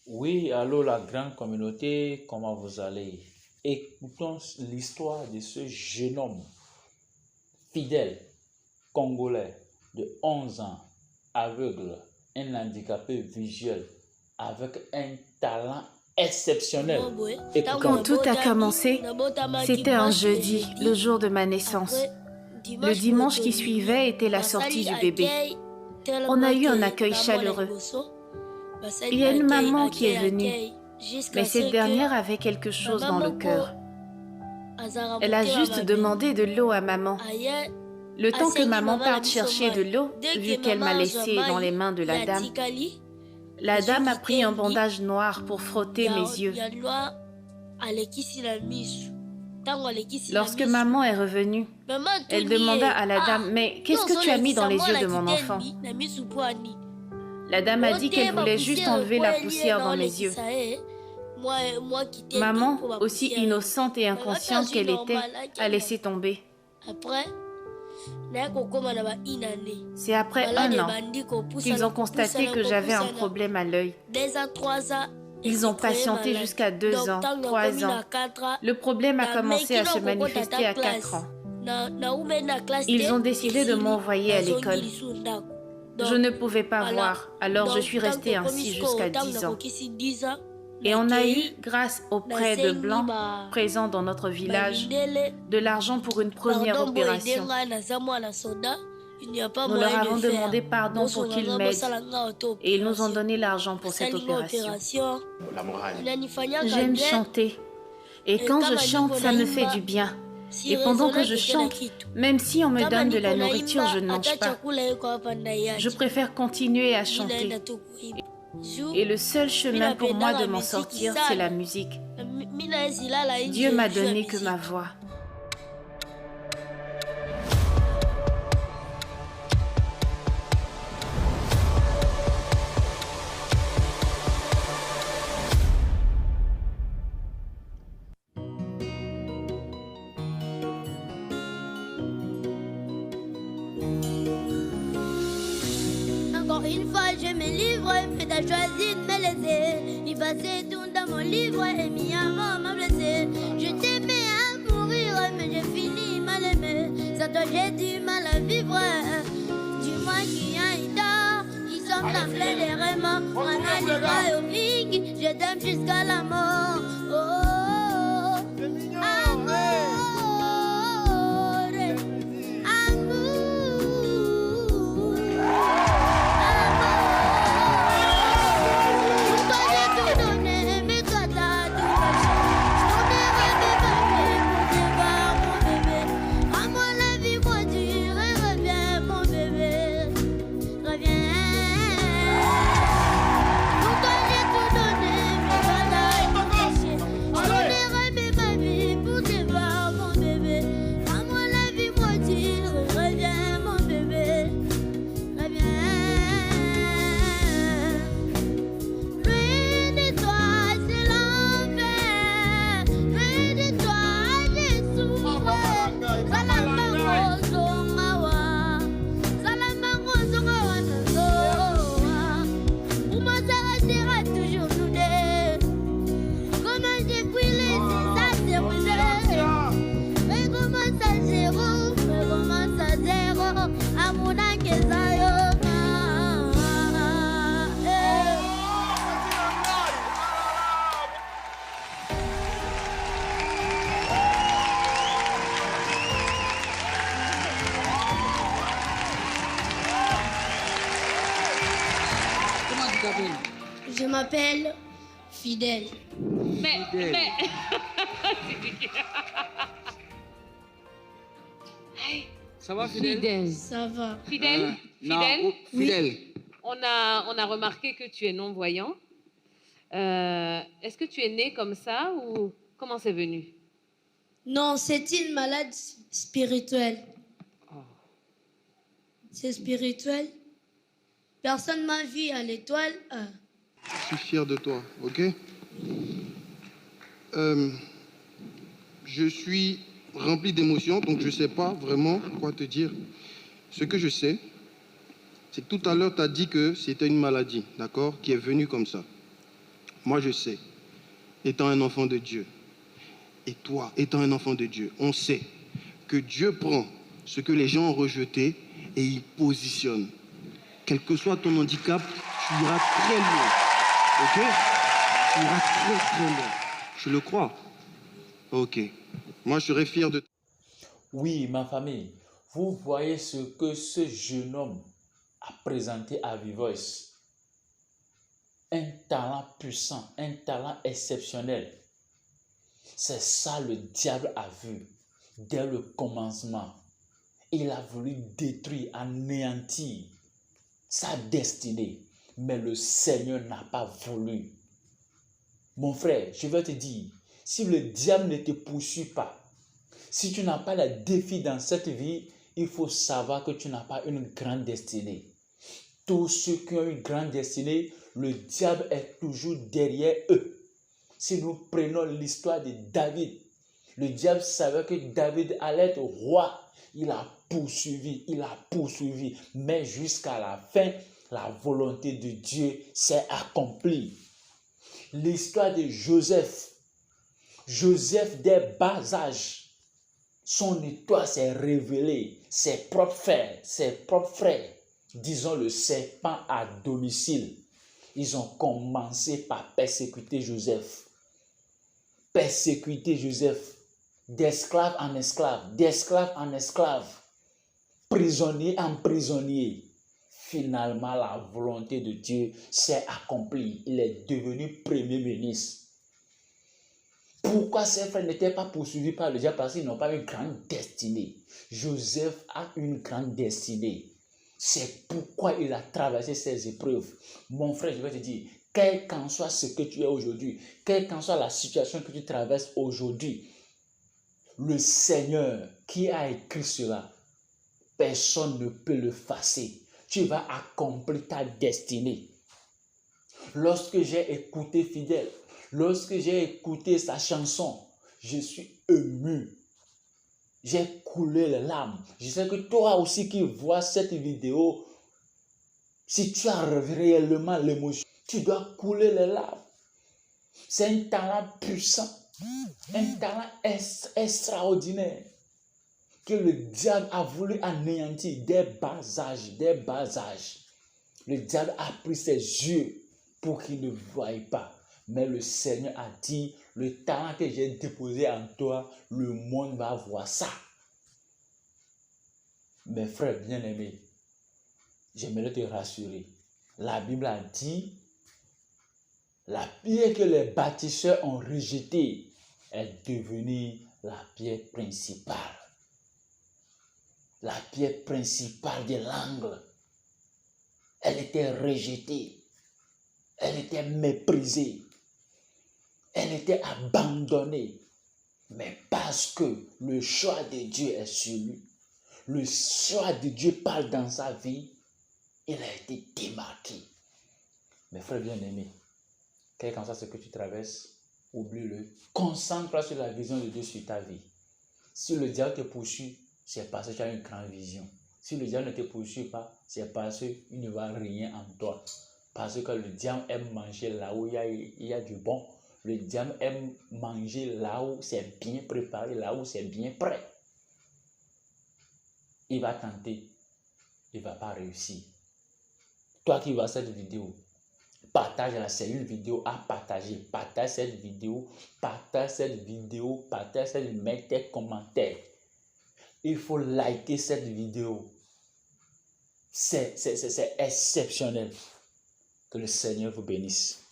Oui, allô la grande communauté, comment vous allez? Écoutons l'histoire de ce jeune homme fidèle, congolais, de 11 ans, aveugle, un handicapé visuel, avec un talent exceptionnel. Quand Écoutons. tout a commencé, c'était un jeudi, le jour de ma naissance. Le dimanche qui suivait était la sortie du bébé. On a eu un accueil chaleureux. Il y a une maman qui est venue, mais cette dernière avait quelque chose dans le cœur. Elle a juste demandé de l'eau à maman. Le temps que maman parte chercher de l'eau, vu qu'elle m'a laissé dans les mains de la dame a pris un bandage noir pour frotter mes yeux. Lorsque maman est revenue, elle demanda à la dame « Mais qu'est-ce que tu as mis dans les yeux de mon enfant ?» La dame a dit qu'elle voulait juste enlever la poussière dans mes yeux. Maman, aussi innocente et inconsciente qu'elle était, a laissé tomber. C'est après 1 an qu'ils ont constaté que j'avais un problème à l'œil. Ils ont patienté jusqu'à 2 ans, 3 ans. Le problème a commencé à se manifester à 4 ans. Ils ont décidé de m'envoyer à l'école. Je ne pouvais pas voir, alors je suis restée ainsi jusqu'à 10 ans. Et on a eu, grâce aux prêts de Blancs présents dans notre village, de l'argent pour une première opération. Nous leur avons demandé pardon pour qu'ils m'aident et ils nous ont donné l'argent pour cette opération. J'aime chanter et quand je chante, ça me fait du bien. Et pendant que je chante, même si on me donne de la nourriture, je ne mange pas. Je préfère continuer à chanter. Et le seul chemin pour moi de m'en sortir, c'est la musique. Dieu m'a donné que ma voix. Une fois je me livre, mais t'as choisi de me laisser. Il passait tout dans mon livre et mi amour m'a blessé. Je t'aimais à mourir, mais j'ai fini mal aimé. Sans toi j'ai du mal à vivre. Dis-moi qui a une dor, qui semble t'appeler les remords. On a livré au big, je t'aime jusqu'à la mort. Oh, oh, oh. Amour. Je m'appelle Fidèle. Mais... Ça va, Fidèle? Ça va. Fidèle? Non, Fidèle. On a remarqué que tu es non-voyant. Est-ce que tu es né comme ça ou comment c'est venu? Non, c'est une maladie spirituelle. Oh. C'est spirituel. Personne m'a vu à l'étoile. Je suis fier de toi, ok? Je suis rempli d'émotions, donc je ne sais pas vraiment quoi te dire. Ce que je sais, c'est que tout à l'heure, tu as dit que c'était une maladie, d'accord, qui est venue comme ça. Moi, je sais, étant un enfant de Dieu, et toi, étant un enfant de Dieu, on sait que Dieu prend ce que les gens ont rejeté et il positionne. Quel que soit ton handicap, tu iras très loin. Ok? Tu iras très très loin. Je le crois. Ok. Moi, je serais fier de toi. Oui, ma famille, vous voyez ce que ce jeune homme a présenté à V-Voice. Un talent puissant, un talent exceptionnel. C'est ça le diable a vu dès le commencement. Il a voulu détruire, anéantir sa destinée, mais le Seigneur n'a pas voulu. Mon frère, je vais te dire, si le diable ne te poursuit pas, si tu n'as pas le défi dans cette vie, il faut savoir que tu n'as pas une grande destinée. Tous ceux qui ont une grande destinée, le diable est toujours derrière eux. Si nous prenons l'histoire de David, le diable savait que David allait être roi. Il a poursuivi, mais jusqu'à la fin, la volonté de Dieu s'est accomplie. L'histoire de Joseph, dès bas âge, son étoile s'est révélée, ses propres frères, disons le serpent à domicile, ils ont commencé par persécuter Joseph, d'esclave en esclave, prisonnier en prisonnier. Finalement, la volonté de Dieu s'est accomplie. Il est devenu premier ministre. Pourquoi ses frères n'étaient pas poursuivis par le diable? Parce qu'ils n'ont pas une grande destinée. Joseph a une grande destinée. C'est pourquoi il a traversé ces épreuves. Mon frère, je vais te dire, quel qu'en soit ce que tu es aujourd'hui, quelle qu'en soit la situation que tu traverses aujourd'hui, le Seigneur qui a écrit cela, personne ne peut le effacer. Tu vas accomplir ta destinée. Lorsque j'ai écouté Fidèle, lorsque j'ai écouté sa chanson, je suis ému. J'ai coulé les larmes. Je sais que toi aussi qui vois cette vidéo, si tu as réellement l'émotion, tu dois couler les larmes. C'est un talent puissant, un talent extraordinaire que le diable a voulu anéantir dès bas âge. Le diable a pris ses yeux pour qu'il ne voie pas. Mais le Seigneur a dit, le talent que j'ai déposé en toi, le monde va voir ça. Mes frères bien-aimés, j'aimerais te rassurer. La Bible a dit, la pierre que les bâtisseurs ont rejetée est devenue la pierre principale. La pierre principale de l'angle. Elle était rejetée. Elle était méprisée. Elle était abandonnée. Mais parce que le choix de Dieu est sur lui, le choix de Dieu parle dans sa vie, il a été démarqué. Mes frères bien-aimés, quel qu'en soit ce que tu traverses, oublie-le. Concentre-toi sur la vision de Dieu sur ta vie. Si le diable te poursuit, c'est parce que tu as une grande vision. Si le diable ne te poursuit pas, c'est parce qu'il ne va rien en toi. Parce que le diable aime manger là où il y a du bon. Le diable aime manger là où c'est bien préparé, là où c'est bien prêt. Il va tenter, il ne va pas réussir. Toi qui vois cette vidéo, partage-la, c'est une vidéo à partager. Partage cette vidéo, mets tes commentaires. Il faut liker cette vidéo. C'est exceptionnel. Que le Seigneur vous bénisse.